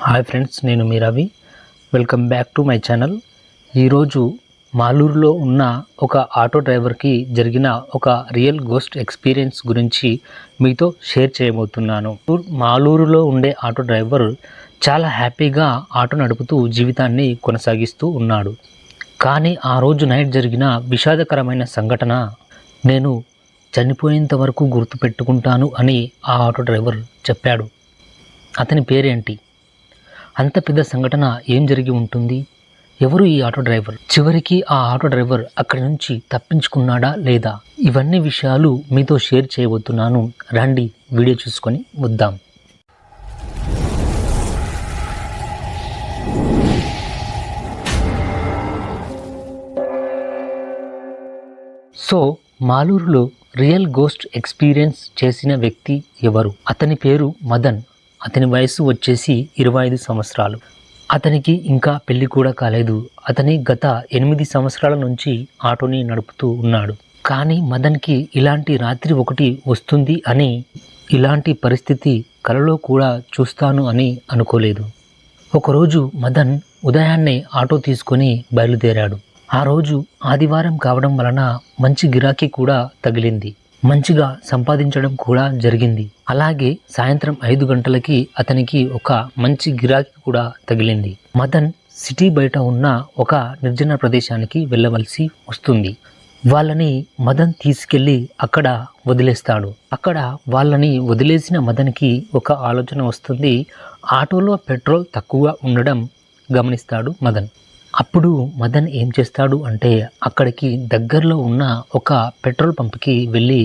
Hi friends, నేను మీ Ravi. Welcome back to my channel. ఈరోజు మాలూరులో ఉన్న ఒక ఆటో డ్రైవర్కి జరిగిన ఒక రియల్ గోస్ట్ ఎక్స్పీరియన్స్ గురించి మీతో షేర్ చేయబోతున్నాను. మాలూరులో ఉండే ఆటో డ్రైవర్ చాలా హ్యాపీగా ఆటో నడుపుతూ జీవితాన్ని కొనసాగిస్తూ ఉన్నాడు. కానీ ఆ రోజు నైట్ జరిగిన విషాదకరమైన సంఘటన నేను చనిపోయేంత వరకు గుర్తుపెట్టుకుంటాను అని ఆ ఆటో డ్రైవర్ చెప్పాడు. అతని పేరేంటి? అంత పెద్ద సంఘటన ఏం జరిగి ఉంటుంది? ఎవరు ఈ ఆటో డ్రైవర్? చివరికి ఆ ఆటో డ్రైవర్ అక్కడి నుంచి తప్పించుకున్నాడా లేదా? ఇవన్నీ విషయాలు మీతో షేర్ చేయబోతున్నాను. రండి, వీడియో చూసుకొని వద్దాం. సో మాలూరులో రియల్ గోస్ట్ ఎక్స్పీరియన్స్ చేసిన వ్యక్తి ఎవరు? అతని పేరు మదన్. అతని వయసు వచ్చేసి 25 సంవత్సరాలు. అతనికి ఇంకా పెళ్లి కూడా కాలేదు. అతని గత 8 సంవత్సరాల నుంచి ఆటోని నడుపుతూ ఉన్నాడు. కానీ మదన్కి ఇలాంటి రాత్రి ఒకటి వస్తుంది అని, ఇలాంటి పరిస్థితి కలలో కూడా చూస్తాను అని అనుకోలేదు. ఒకరోజు మదన్ ఉదయాన్నే ఆటో తీసుకొని బయలుదేరాడు. ఆ రోజు ఆదివారం కావడం వలన మంచి గిరాకీ కూడా తగిలింది. మంచిగా సంపాదించడం కూడా జరిగింది. అలాగే సాయంత్రం 5 గంటలకి అతనికి ఒక మంచి గిరాకీ కూడా తగిలింది. మదన్ సిటీ బయట ఉన్న ఒక నిర్జన ప్రదేశానికి వెళ్ళవలసి వస్తుంది. వాళ్ళని మదన్ తీసుకెళ్ళి అక్కడ వదిలేస్తాడు. అక్కడ వాళ్ళని వదిలేసిన మదన్కి ఒక ఆలోచన వస్తుంది. ఆటోలో పెట్రోల్ తక్కువ ఉండడం గమనిస్తాడు మదన్. అప్పుడు మదన్ ఏం చేస్తాడు అంటే, అక్కడికి దగ్గరలో ఉన్న ఒక పెట్రోల్ పంప్కి వెళ్ళి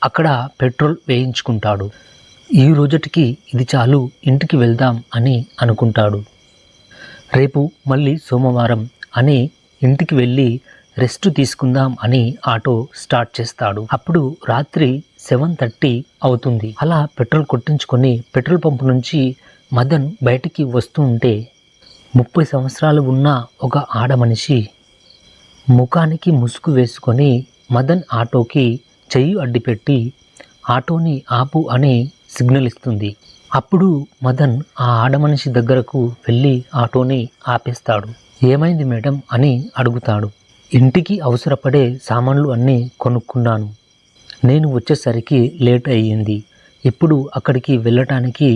అక్కడ పెట్రోల్ వేయించుకుంటాడు. ఈ రోజుటికి ఇది చాలు, ఇంటికి వెళ్దాం అని అనుకుంటాడు. రేపు మళ్ళీ సోమవారం అని ఇంటికి వెళ్ళి రెస్ట్ తీసుకుందాం అని ఆటో స్టార్ట్ చేస్తాడు. అప్పుడు రాత్రి 7:30 అవుతుంది. అలా పెట్రోల్ కొట్టించుకొని పెట్రోల్ పంపు నుంచి మదన్ బయటికి వస్తూ ఉంటే 30 సంవత్సరాలు ఉన్న ఒక ఆడ మనిషి ముఖానికి ముసుగు వేసుకొని మదన్ ఆటోకి చెయ్యి అడ్డుపెట్టి ఆటోని ఆపు అని సిగ్నల్ ఇస్తుంది. అప్పుడు మదన్ ఆ ఆడ మనిషి దగ్గరకు వెళ్ళి ఆటోని ఆపేస్తాడు. ఏమైంది మేడం అని అడుగుతాడు. ఇంటికి అవసరపడే సామాన్లు అన్నీ కొనుక్కున్నాను. నేను వచ్చేసరికి లేట్ అయ్యింది. ఇప్పుడు అక్కడికి వెళ్ళటానికి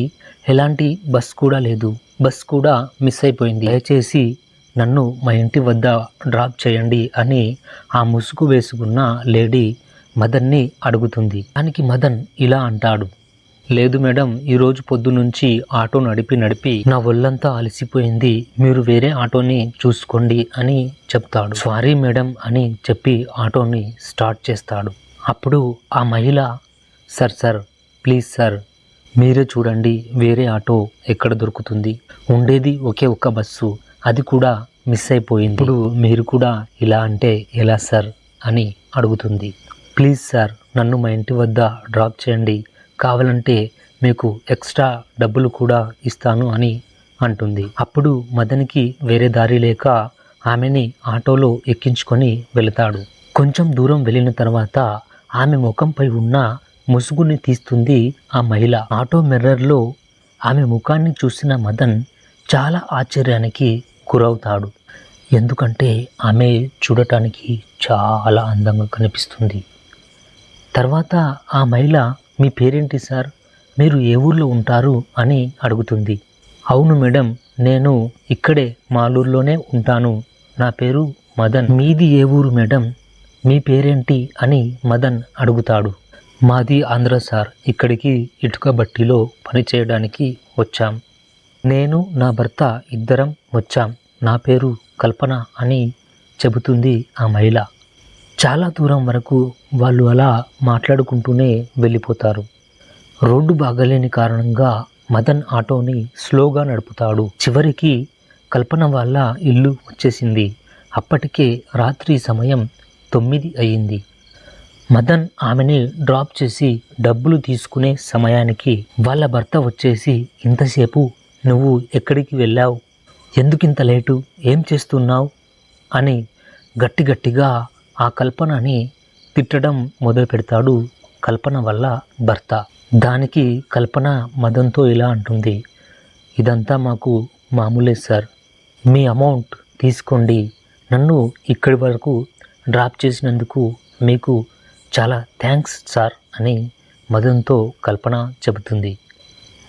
ఎలాంటి బస్ కూడా లేదు. బస్ కూడా మిస్ అయిపోయింది. దయచేసి నన్ను మా ఇంటి వద్ద డ్రాప్ చేయండి అని ఆ ముసుగు వేసుకున్న లేడీ మదన్ని అడుగుతుంది. దానికి మదన్ ఇలా అంటాడు, లేదు మేడం, ఈరోజు పొద్దు నుంచి ఆటో నడిపి నా ఒళ్ళంతా అలసిపోయింది. మీరు వేరే ఆటోని చూసుకోండి అని చెప్తాడు. సారీ మేడం అని చెప్పి ఆటోని స్టార్ట్ చేస్తాడు. అప్పుడు ఆ మహిళ, సార్ ప్లీజ్ సార్, మీరే చూడండి వేరే ఆటో ఎక్కడ దొరుకుతుంది? ఉండేది ఒకే ఒక్క బస్సు, అది కూడా మిస్ అయిపోయింది. ఇప్పుడు మీరు కూడా ఇలా అంటే ఎలా సార్ అని అడుగుతుంది. ప్లీజ్ సార్, నన్ను మా ఇంటి వద్ద డ్రాప్ చేయండి, కావాలంటే మీకు ఎక్స్ట్రా డబ్బులు కూడా ఇస్తాను అని అంటుంది. అప్పుడు మదన్కి వేరే దారి లేక ఆమెని ఆటోలో ఎక్కించుకొని వెళతాడు. కొంచెం దూరం వెళ్ళిన తర్వాత ఆమె ముఖంపై ఉన్న ముసుగుని తీస్తుంది ఆ మహిళ. ఆటో మిర్రర్లో ఆమె ముఖాన్ని చూసిన మదన్ చాలా ఆశ్చర్యానికి గురవుతాడు. ఎందుకంటే ఆమె చూడటానికి చాలా అందంగా కనిపిస్తుంది. తర్వాత ఆ మహిళ, మీ పేరేంటి సార్, మీరు ఏ ఊర్లో ఉంటారు అని అడుగుతుంది. అవును మేడం, నేను ఇక్కడే మాలూరులోనే ఉంటాను. నా పేరు మదన్. మీది ఏ ఊరు మేడం? మీ పేరేంటి అని మదన్ అడుగుతాడు. మాది ఆంధ్ర సార్, ఇక్కడికి ఇటుక బట్టీలో పని చేయడానికి వచ్చాం. నేను నా భర్త ఇద్దరం వచ్చాం. నా పేరు కల్పన అని చెబుతుంది ఆ మహిళ. చాలా దూరం వరకు వాళ్ళు అలా మాట్లాడుకుంటూనే వెళ్ళిపోతారు. రోడ్డు బాగలేని కారణంగా మదన్ ఆటోని స్లోగా నడుపుతాడు. చివరికి కల్పన వాళ్ళ ఇల్లు వచ్చేసింది. అప్పటికే రాత్రి సమయం 9 అయ్యింది. మదన్ ఆమెని డ్రాప్ చేసి డబ్బులు తీసుకునే సమయానికి వాళ్ళ భర్త వచ్చేసి, ఇంతసేపు నువ్వు ఎక్కడికి వెళ్ళావు? ఎందుకింత లేటు? ఏం చేస్తున్నావు? అని గట్టిగా ఆ కల్పనని తిట్టడం మొదలు పెడతాడు కల్పన వల్ల భర్త. దానికి కల్పన మదన్తో ఇలా అంటుంది, ఇదంతా మాకు మామూలే సార్, మీ అమౌంట్ తీసుకోండి, నన్ను ఇక్కడి వరకు డ్రాప్ చేసినందుకు మీకు చాలా థ్యాంక్స్ సార్ అని మదన్తో కల్పన చెబుతుంది.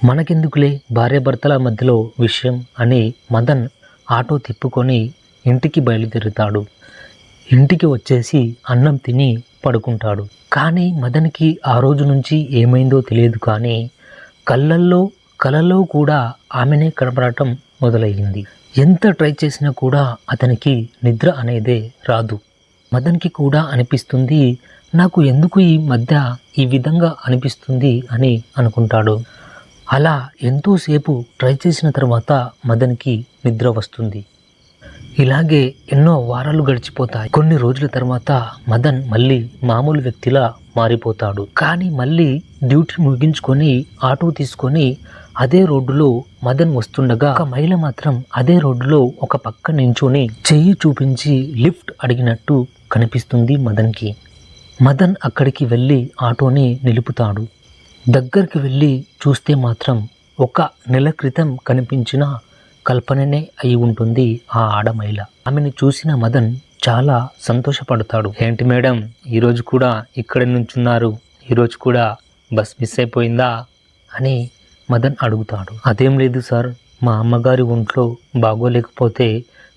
మనకెందుకులే భార్యాభర్తల మధ్యలో విషయం అని మదన్ ఆటో తిప్పుకొని ఇంటికి బయలుదేరుతాడు. ఇంటికి వచ్చేసి అన్నం తిని పడుకుంటాడు. కానీ మదన్కి ఆ రోజు నుంచి ఏమైందో తెలియదు, కానీ కలల్లో కూడా ఆమెనే కనపడటం మొదలయ్యింది. ఎంత ట్రై చేసినా కూడా అతనికి నిద్ర అనేదే రాదు. మదన్కి కూడా అనిపిస్తుంది, నాకు ఎందుకు ఈ మధ్య ఈ విధంగా అనిపిస్తుంది అని అనుకుంటాడు. అలా ఎంతోసేపు ట్రై చేసిన తర్వాత మదన్కి నిద్ర వస్తుంది. ఇలాగే ఎన్నో వారాలు గడిచిపోతాయి. కొన్ని రోజుల తర్వాత మదన్ మళ్ళీ మామూలు వ్యక్తిలా మారిపోతాడు. కానీ మళ్ళీ డ్యూటీ ముగించుకొని ఆటో తీసుకొని అదే రోడ్డులో మదన్ వస్తుండగా ఒక మహిళ మాత్రం అదే రోడ్డులో ఒక పక్క నించుని చెయ్యి చూపించి లిఫ్ట్ అడిగినట్టు కనిపిస్తుంది మదన్కి. మదన్ అక్కడికి వెళ్ళి ఆటోని నిలుపుతాడు. దగ్గరికి వెళ్ళి చూస్తే మాత్రం ఒక నెల క్రితం కనిపించిన కల్పననే అయి ఉంటుంది ఆ ఆడమహిళ. ఆమెను చూసిన మదన్ చాలా సంతోషపడతాడు. ఏంటి మేడం, ఈరోజు కూడా ఇక్కడ నుంచున్నారు, ఈరోజు కూడా బస్ మిస్ అయిపోయిందా అని మదన్ అడుగుతాడు. అదేం లేదు సార్, మా అమ్మగారి ఒంట్లో బాగోలేకపోతే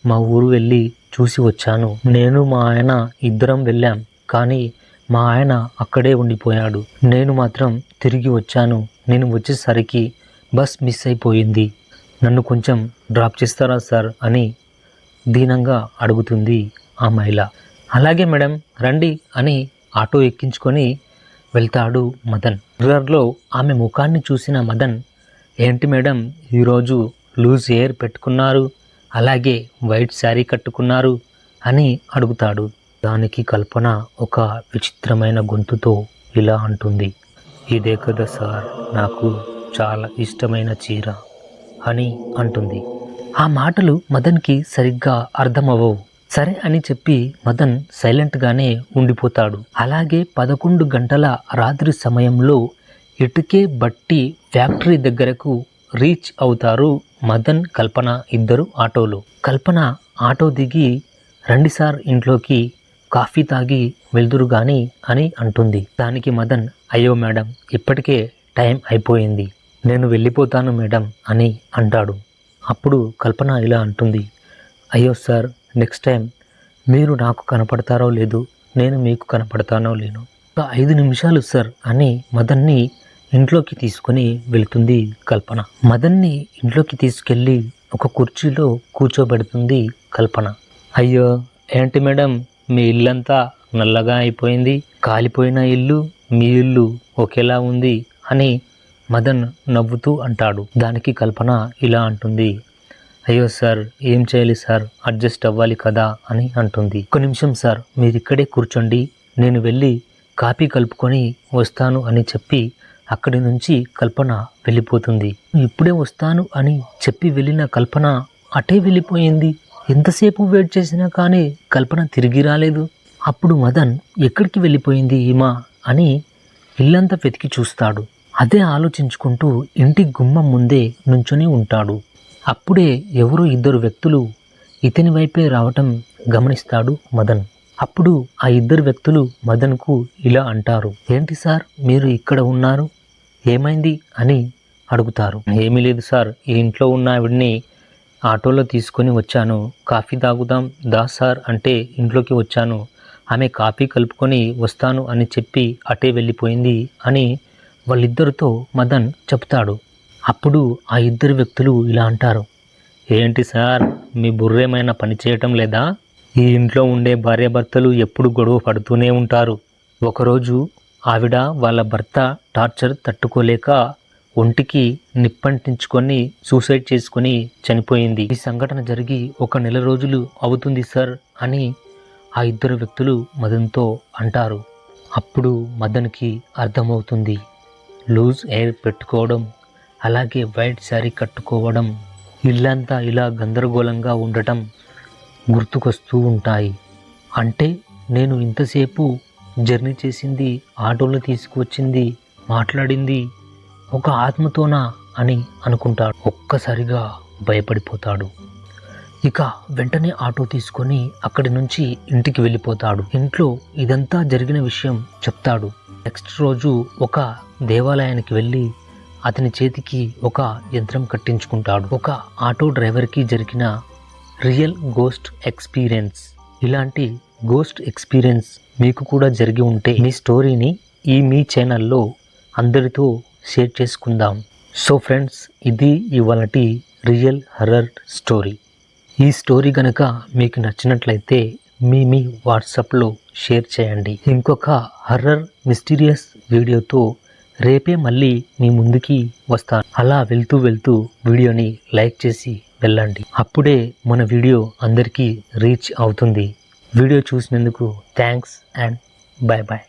మా ఊరు వెళ్ళి చూసి వచ్చాను. నేను మా ఆయన ఇద్దరం వెళ్ళాం, కానీ మా ఆయన అక్కడే ఉండిపోయాడు. నేను మాత్రం తిరిగి వచ్చాను. నేను వచ్చేసరికి బస్ మిస్ అయిపోయింది. నన్ను కొంచెం డ్రాప్ చేస్తారా సార్ అని దీనంగా అడుగుతుంది ఆ మహిళ. అలాగే మేడం, రండి అని ఆటో ఎక్కించుకొని వెళ్తాడు మదన్. మిర్రర్లో ఆమె ముఖాన్ని చూసిన మదన్, ఏంటి మేడం ఈరోజు లూజ్ హెయిర్ పెట్టుకున్నారు, అలాగే వైట్ శారీ కట్టుకున్నారు అని అడుగుతాడు. దానికి కల్పన ఒక విచిత్రమైన గొంతుతో ఇలా అంటుంది, ఇదే కదా సార్ నాకు చాలా ఇష్టమైన చీర అని అంటుంది. ఆ మాటలు మదన్కి సరిగ్గా అర్థమవ్వవు. సరే అని చెప్పి మదన్ సైలెంట్గానే ఉండిపోతాడు. అలాగే 11 గంటల రాత్రి సమయంలో ఇటుకే బట్టి ఫ్యాక్టరీ దగ్గరకు రీచ్ అవుతారు మదన్, కల్పన ఇద్దరు ఆటోలో. కల్పన ఆటో దిగి, రండి సార్ ఇంట్లోకి, కాఫీ తాగి వెళ్దురు గాని అని అంటుంది. దానికి మదన్, అయ్యో మేడం, ఇప్పటికే టైం అయిపోయింది, నేను వెళ్ళిపోతాను మేడం అని అంటాడు. అప్పుడు కల్పన ఇలా అంటుంది, అయ్యో సార్, నెక్స్ట్ టైం మీరు నాకు కనపడతారో లేదు, నేను మీకు కనపడతానో లేను, ఒక 5 నిమిషాలు సార్ అని మదన్ని ఇంట్లోకి తీసుకొని వెళ్తుంది కల్పన. మదన్ని ఇంట్లోకి తీసుకెళ్ళి ఒక కుర్చీలో కూర్చోబెడుతుంది కల్పన. అయ్యో ఏంటి మేడం, మీ ఇల్లంతా నల్లగా అయిపోయింది, కాలిపోయిన ఇల్లు మీ ఇల్లు ఒకేలా ఉంది అని మదన్ నవ్వుతూ అంటాడు. దానికి కల్పన ఇలా అంటుంది, అయ్యో సార్, ఏం చేయాలి సార్, అడ్జస్ట్ అవ్వాలి కదా అని అంటుంది. ఒక నిమిషం సార్, మీరు ఇక్కడే కూర్చోండి, నేను వెళ్ళి కాఫీ కలుపుకొని వస్తాను అని చెప్పి అక్కడి నుంచి కల్పన వెళ్ళిపోతుంది. ఇప్పుడే వస్తాను అని చెప్పి వెళ్ళిన కల్పన అటే వెళ్ళిపోయింది. ఎంతసేపు వెయిట్ చేసినా కానీ కల్పన తిరిగి రాలేదు. అప్పుడు మదన్, ఎక్కడికి వెళ్ళిపోయింది ఈమా అని ఇల్లంతా వెతికి చూస్తాడు. అదే ఆలోచించుకుంటూ ఇంటి గుమ్మం ముందే నుంచొని ఉంటాడు. అప్పుడే ఎవరో 2 వ్యక్తులు ఇతని వైపే రావటం గమనిస్తాడు మదన్. అప్పుడు ఆ 2 వ్యక్తులు మదన్కు ఇలా అంటారు, ఏంటి సార్ మీరు ఇక్కడ ఉన్నారు, ఏమైంది అని అడుగుతారు. ఏమీ లేదు సార్, ఈ ఇంట్లో ఉన్న ఆవిడ్ని ఆటోలో తీసుకొని వచ్చాను, కాఫీ తాగుదాం దా సార్ అంటే ఇంట్లోకి వచ్చాను, ఆమె కాఫీ కలుపుకొని వస్తాను అని చెప్పి అటే వెళ్ళిపోయింది అని వాళ్ళిద్దరితో మదన్ చెప్తాడు. అప్పుడు ఆ 2 వ్యక్తులు ఇలా అంటారు, ఏంటి సార్, మీ బుర్రేమైనా పని చేయటం లేదా, ఈ ఇంట్లో ఉండే భార్యాభర్తలు ఎప్పుడు గొడవ పడుతూనే ఉంటారు. ఒకరోజు ఆవిడ వాళ్ళ భర్త టార్చర్ తట్టుకోలేక ఒంటికి నిప్పంటించుకొని సూసైడ్ చేసుకొని చనిపోయింది. ఈ సంఘటన జరిగి 1 నెల రోజులు అవుతుంది సార్ అని ఆ 2 వ్యక్తులు మదన్తో అంటారు. అప్పుడు మదన్కి అర్థమవుతుంది, లూజ్ హెయిర్ పెట్టుకోవడం, అలాగే వైట్ శారీ కట్టుకోవడం, ఇల్లంతా ఇలా గందరగోళంగా ఉండటం గుర్తుకొస్తూ ఉంటాయి. అంటే నేను ఇంతసేపు జర్నీ చేసింది, ఆటోలో తీసుకువచ్చింది, మాట్లాడింది ఒక ఆత్మతోనా అని అనుకుంటాడు. ఒక్కసారిగా భయపడిపోతాడు. ఇక వెంటనే ఆటో తీసుకొని అక్కడి నుంచి ఇంటికి వెళ్ళిపోతాడు. ఇంట్లో ఇదంతా జరిగిన విషయం చెప్తాడు. నెక్స్ట్ రోజు ఒక దేవాలయానికి వెళ్ళి అతని చేతికి ఒక యంత్రం కట్టించుకుంటాడు. ఒక ఆటో డ్రైవర్కి జరిగిన రియల్ గోస్ట్ ఎక్స్పీరియన్స్. ఇలాంటి గోస్ట్ ఎక్స్పీరియన్స్ మీకు కూడా జరిగి ఉంటే మీ స్టోరీని మీ ఛానల్లో అందరితో షేర్ చేసుకుందాం. సో ఫ్రెండ్స్, ఇది ఇవాళటి రియల్ హర్రర్ స్టోరీ. ఈ స్టోరీ కనుక మీకు నచ్చినట్లయితే మీ వాట్సాప్లో షేర్ చేయండి. ఇంకొక హర్రర్ మిస్టీరియస్ వీడియోతో రేపే మళ్ళీ మీ ముందుకి వస్తాను. అలా వెళ్తూ వీడియోని లైక్ చేసి వెళ్ళండి. అప్పుడే మన వీడియో అందరికీ రీచ్ అవుతుంది. వీడియో చూసినందుకు థ్యాంక్స్ అండ్ బాయ్ బాయ్.